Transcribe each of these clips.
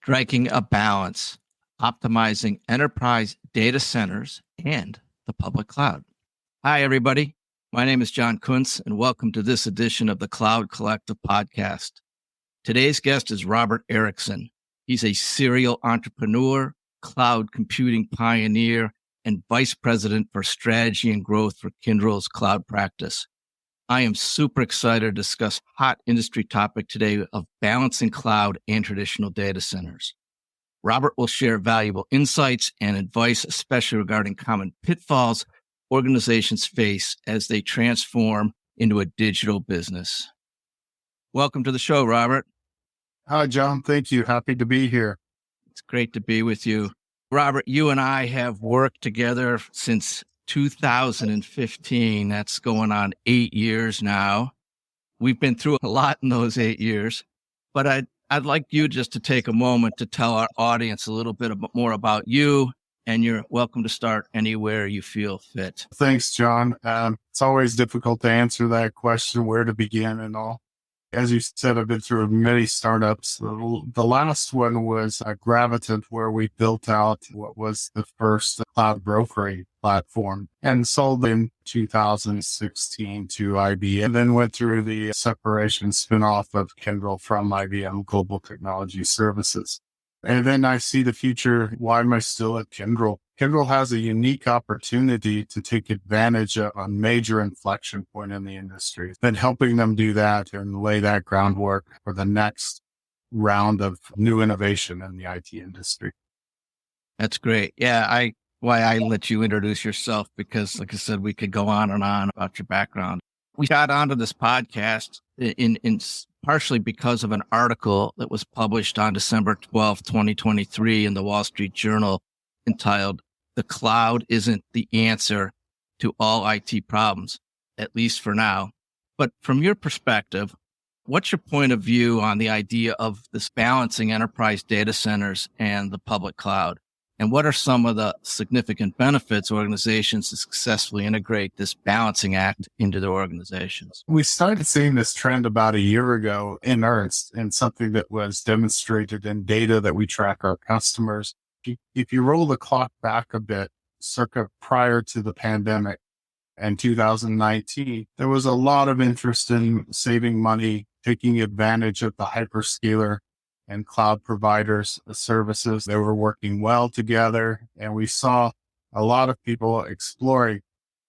striking a balance, optimizing enterprise data centers and the public cloud. Hi, everybody. My name is John Kundtz, and welcome to this edition of the Cloud Collective podcast. Today's guest is Robert Erickson. He's a serial entrepreneur, cloud computing pioneer, and vice president for strategy and growth for Kyndryl's cloud practice. I am super excited to discuss hot industry topic today of balancing cloud and traditional data centers. Robert will share valuable insights and advice, especially regarding common pitfalls organizations face as they transform into a digital business. Welcome to the show, Robert. Hi, John. Thank you. Happy to be here. It's great to be with you. Robert, you and I have worked together since 2015. That's going on 8 years now. We've been through a lot in those 8 years, but I'd like you just to take a moment to tell our audience a little bit more about you, and you're welcome to start anywhere you feel fit. Thanks, John. It's always difficult to answer that question, where to begin and all. As you said, I've been through many startups. The last one was Gravitant, where we built out what was the first cloud brokering platform and sold in 2016 to IBM, and then went through the separation spinoff of Kyndryl from IBM Global Technology Services. And then I see the future. Why am I still at Kyndryl? Kyndryl has a unique opportunity to take advantage of a major inflection point in the industry. Been helping them do that and lay that groundwork for the next round of new innovation in the IT industry. That's great. Yeah, why I let you introduce yourself, because like I said, we could go on and on about your background. We got onto this podcast in partially because of an article that was published on December 12th, 2023 in the Wall Street Journal entitled, "The Cloud Isn't the Answer to All IT Problems, at least for now." But from your perspective, what's your point of view on the idea of this balancing enterprise data centers and the public cloud? And what are some of the significant benefits organizations to successfully integrate this balancing act into their organizations? We started seeing this trend about a year ago in earnest, and something that was demonstrated in data that we track our customers. If you roll the clock back a bit, circa prior to the pandemic in 2019, there was a lot of interest in saving money, taking advantage of the hyperscaler and cloud providers' services. They were working well together, and we saw a lot of people exploring,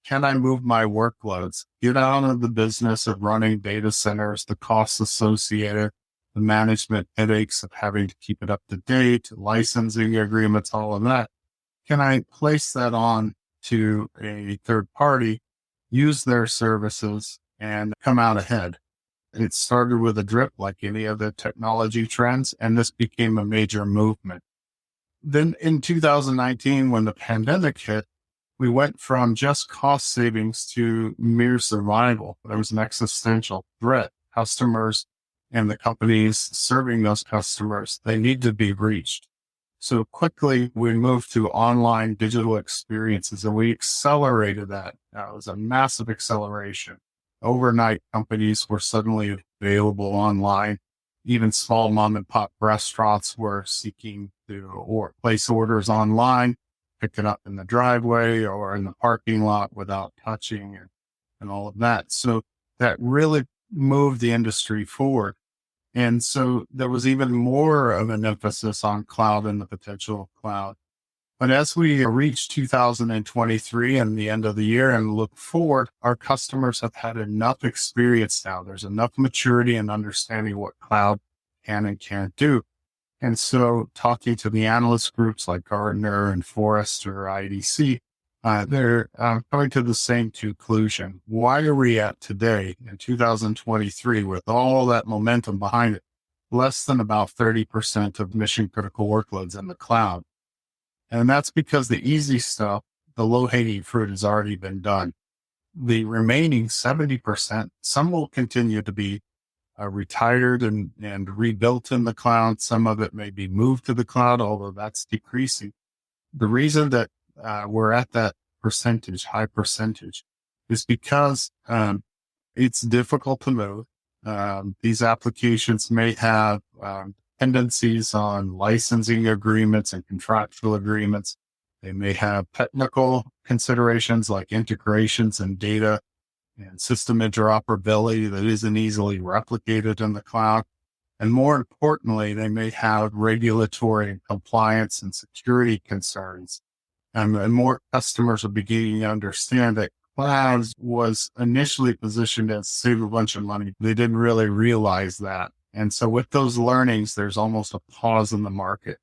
can I move my workloads, get out of the business of running data centers, the costs associated, the management headaches of having to keep it up to date, licensing agreements, all of that. Can I place that on to a third party, use their services, and come out ahead? It started with a drip, like any of the technology trends, and this became a major movement. Then in 2019, when the pandemic hit, we went from just cost savings to mere survival. There was an existential threat. Customers and the companies serving those customers, they need to be reached. So quickly, we moved to online digital experiences, and we accelerated that. It was a massive acceleration. Overnight, companies were suddenly available online. Even small mom and pop restaurants were seeking to place orders online, pick it up in the driveway or in the parking lot without touching and all of that. So that really moved the industry forward. And so there was even more of an emphasis on cloud and the potential of cloud. But as we reach 2023 and the end of the year and look forward, our customers have had enough experience now. There's enough maturity and understanding what cloud can and can't do. And so talking to the analyst groups like Gartner and Forrester, IDC, they're coming to the same conclusion. Why are we at today in 2023 with all that momentum behind it? Less than about 30% of mission critical workloads in the cloud. And that's because the easy stuff, the low-hanging fruit, has already been done. The remaining 70%, some will continue to be retired and rebuilt in the cloud. Some of it may be moved to the cloud, although that's decreasing. The reason that we're at that high percentage, is because it's difficult to move. These applications may have dependencies on licensing agreements and contractual agreements. They may have technical considerations like integrations and data and system interoperability that isn't easily replicated in the cloud. And more importantly, they may have regulatory and compliance and security concerns. And more customers are beginning to understand that clouds was initially positioned as save a bunch of money. They didn't really realize that. And so with those learnings, there's almost a pause in the market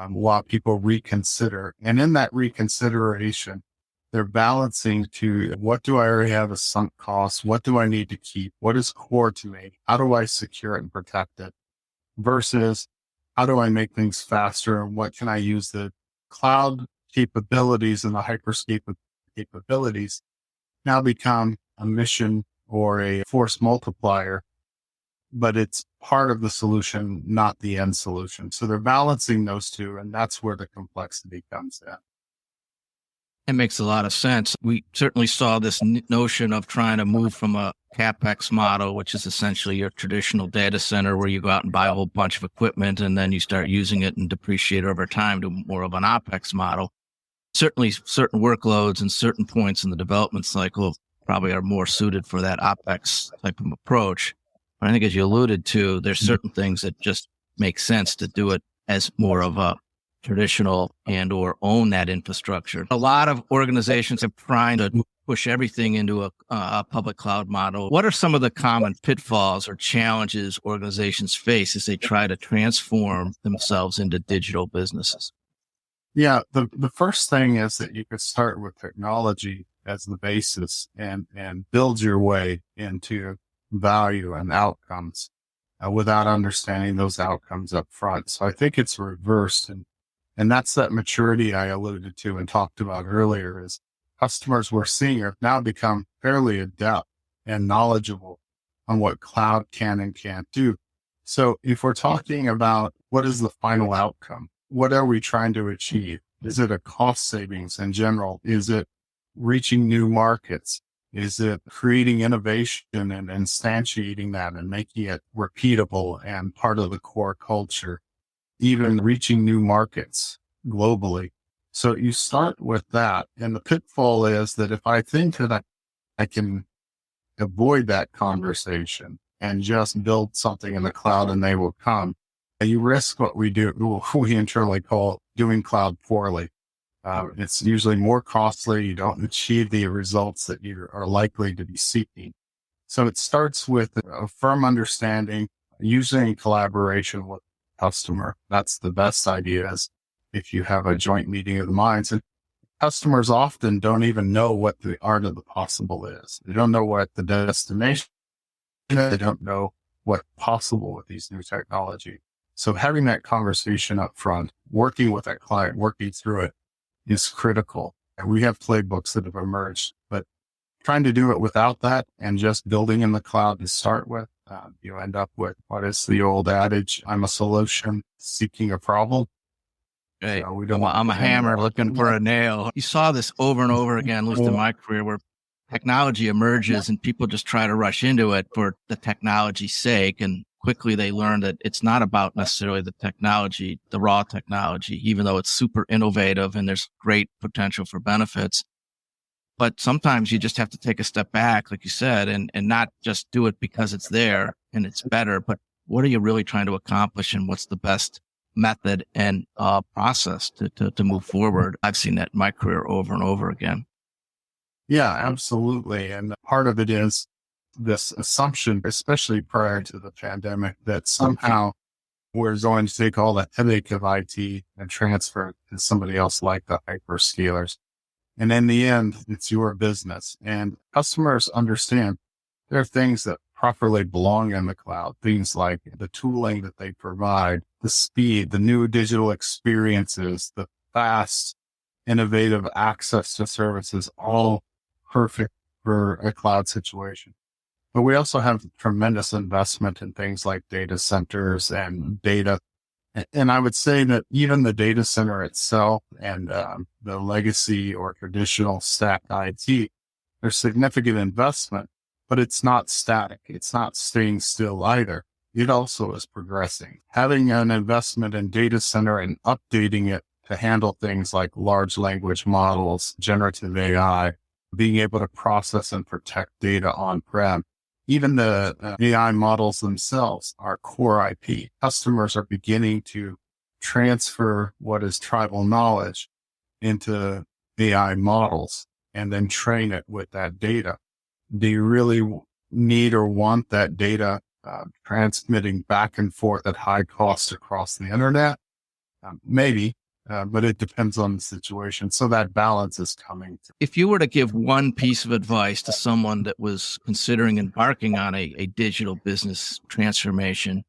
while people reconsider. And in that reconsideration, they're balancing to what do I already have as sunk costs? What do I need to keep? What is core to me? How do I secure it and protect it? Versus how do I make things faster? And what can I use the cloud capabilities and the hyperscape capabilities now become a mission or a force multiplier, but it's part of the solution, not the end solution. So they're balancing those two, and that's where the complexity comes in. It makes a lot of sense. We certainly saw this notion of trying to move from a CapEx model, which is essentially your traditional data center where you go out and buy a whole bunch of equipment and then you start using it and depreciate over time, to more of an OpEx model. Certainly certain workloads and certain points in the development cycle probably are more suited for that OpEx type of approach. But I think, as you alluded to, there's certain things that just make sense to do it as more of a traditional and or own that infrastructure. A lot of organizations are trying to push everything into a public cloud model. What are some of the common pitfalls or challenges organizations face as they try to transform themselves into digital businesses? Yeah, the first thing is that you could start with technology as the basis and build your way into value and outcomes without understanding those outcomes up front. So I think it's reversed. And that's that maturity I alluded to and talked about earlier, is customers we're seeing have now become fairly adept and knowledgeable on what cloud can and can't do. So if we're talking about what is the final outcome, what are we trying to achieve? Is it a cost savings in general? Is it reaching new markets? Is it creating innovation and instantiating that and making it repeatable and part of the core culture? Even reaching new markets globally. So you start with that. And the pitfall is that if I think that I can avoid that conversation and just build something in the cloud and they will come, you risk what we internally call doing cloud poorly. It's usually more costly. You don't achieve the results that you are likely to be seeking. So it starts with a firm understanding, using collaboration with customer. That's the best idea, is if you have a joint meeting of the minds. And customers often don't even know what the art of the possible is. They don't know what the destination is. They don't know what's possible with these new technology. So having that conversation up front, working with that client, working through it is critical. And we have playbooks that have emerged, but trying to do it without that and just building in the cloud to start with, you end up with what is the old adage, I'm a solution seeking a problem. Right. So I'm a hammer looking for a nail. You saw this over and over again, at least in my career, where technology emerges and people just try to rush into it for the technology's sake. And quickly they learn that it's not about necessarily the technology, the raw technology, even though it's super innovative and there's great potential for benefits. But sometimes you just have to take a step back, like you said, and not just do it because it's there and it's better, but what are you really trying to accomplish and what's the best method and process to move forward? I've seen that in my career over and over again. Yeah, absolutely. And part of it is this assumption, especially prior to the pandemic, that somehow we're going to take all the headache of IT and transfer it to somebody else like the hyperscalers. And in the end, it's your business. And customers understand there are things that properly belong in the cloud, things like the tooling that they provide, the speed, the new digital experiences, the fast, innovative access to services, all perfect for a cloud situation. But we also have tremendous investment in things like data centers and data. And I would say that even the data center itself and the legacy or traditional stack IT, there's significant investment, but it's not static. It's not staying still either. it also is progressing. Having an investment in data center and updating it to handle things like large language models, generative AI, being able to process and protect data on-prem. Even the AI models themselves are core IP. Customers are beginning to transfer what is tribal knowledge into AI models and then train it with that data. Do you really need or want that data transmitting back and forth at high cost across the internet? Maybe, but it depends on the situation. So that balance is coming. If you were to give one piece of advice to someone that was considering embarking on a digital business transformation,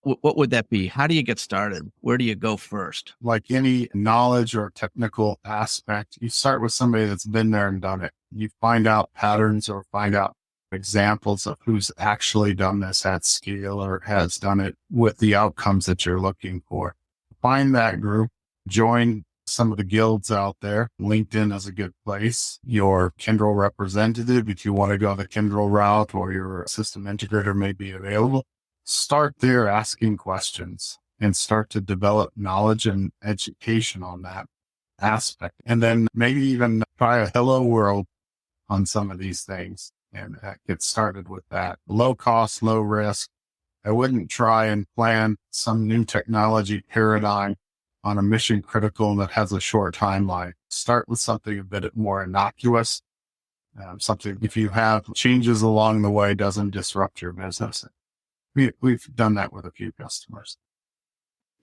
what would that be? How do you get started? Where do you go first? Like any knowledge or technical aspect, you start with somebody that's been there and done it. You find out patterns or find out examples of who's actually done this at scale or has done it with the outcomes that you're looking for. Find that group, join some of the guilds out there. LinkedIn is a good place. Your Kyndryl representative, if you want to go the Kyndryl route, or your system integrator may be available. Start there asking questions and start to develop knowledge and education on that aspect. And then maybe even try a hello world on some of these things and get started with that. Low cost, low risk. I wouldn't try and plan some new technology paradigm on a mission critical that has a short timeline. Start with something a bit more innocuous. Something, if you have changes along the way, doesn't disrupt your business. We've done that with a few customers.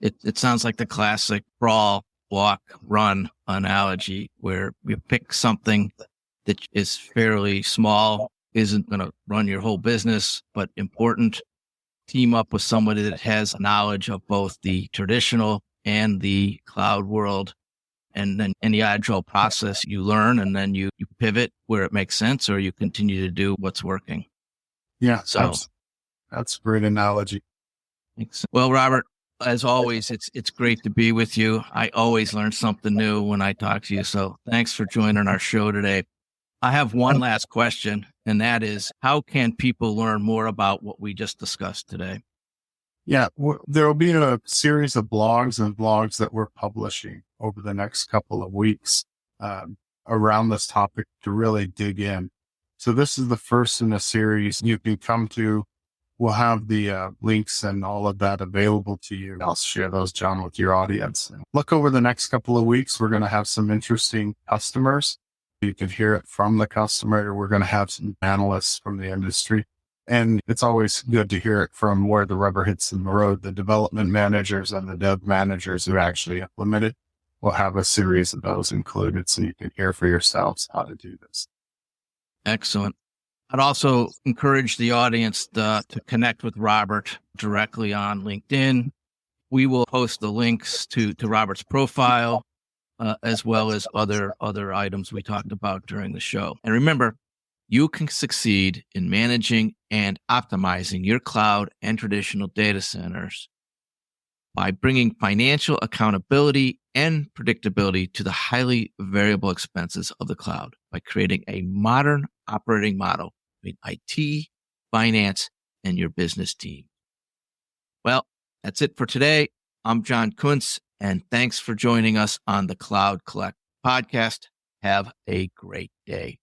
It sounds like the classic crawl, walk, run analogy, where you pick something that is fairly small, isn't going to run your whole business, but important. Team up with somebody that has knowledge of both the traditional and the cloud world. And then in the agile process, you learn and then you pivot where it makes sense, or you continue to do what's working. Yeah. So that's a great analogy. Thanks. Well, Robert, as always, it's great to be with you. I always learn something new when I talk to you. So thanks for joining our show today. I have one last question, and that is, how can people learn more about what we just discussed today? Yeah, there will be a series of blogs that we're publishing over the next couple of weeks around this topic to really dig in. So this is the first in a series you can come to. We'll have the links and all of that available to you. I'll share those, John, with your audience. Look over the next couple of weeks. We're going to have some interesting customers. You can hear it from the customer. We're going to have some analysts from the industry. And it's always good to hear it from where the rubber hits the road, the development managers and the dev managers who actually implement it. We'll have a series of those included so you can hear for yourselves how to do this. Excellent. I'd also encourage the audience to connect with Robert directly on LinkedIn. We will post the links to Robert's profile, as well as other items we talked about during the show. And remember, you can succeed in managing and optimizing your cloud and traditional data centers by bringing financial accountability and predictability to the highly variable expenses of the cloud by creating a modern operating model between IT, finance, and your business team. Well, that's it for today. I'm John Kundtz, and thanks for joining us on the Cloud Collect podcast. Have a great day.